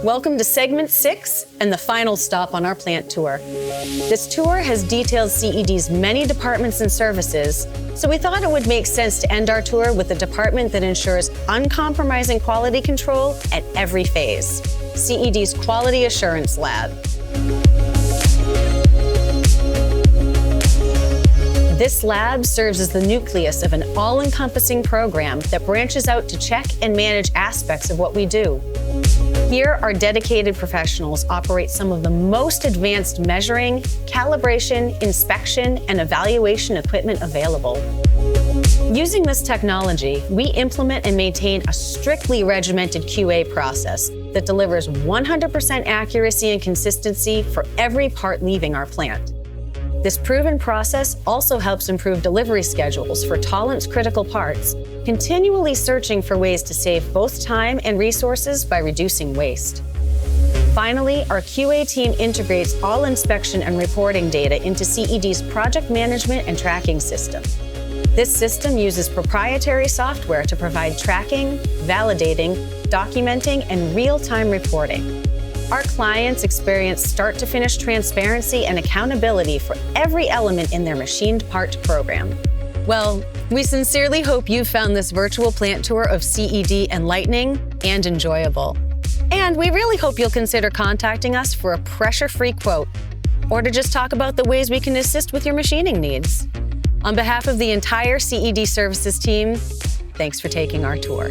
Welcome to segment 6 and the final stop on our plant tour. This tour has detailed CED's many departments and services, so we thought it would make sense to end our tour with a department that ensures uncompromising quality control at every phase, CED's Quality Assurance Lab. This lab serves as the nucleus of an all-encompassing program that branches out to check and manage aspects of what we do. Here, our dedicated professionals operate some of the most advanced measuring, calibration, inspection, and evaluation equipment available. Using this technology, we implement and maintain a strictly regimented QA process that delivers 100% accuracy and consistency for every part leaving our plant. This proven process also helps improve delivery schedules for tolerance-critical parts, continually searching for ways to save both time and resources by reducing waste. Finally, our QA team integrates all inspection and reporting data into CED's project management and tracking system. This system uses proprietary software to provide tracking, validating, documenting, and real-time reporting. Our clients experience start-to-finish transparency and accountability for every element in their machined part program. Well, we sincerely hope you found this virtual plant tour of CED enlightening and enjoyable. And we really hope you'll consider contacting us for a pressure-free quote, or to just talk about the ways we can assist with your machining needs. On behalf of the entire CED Services team, thanks for taking our tour.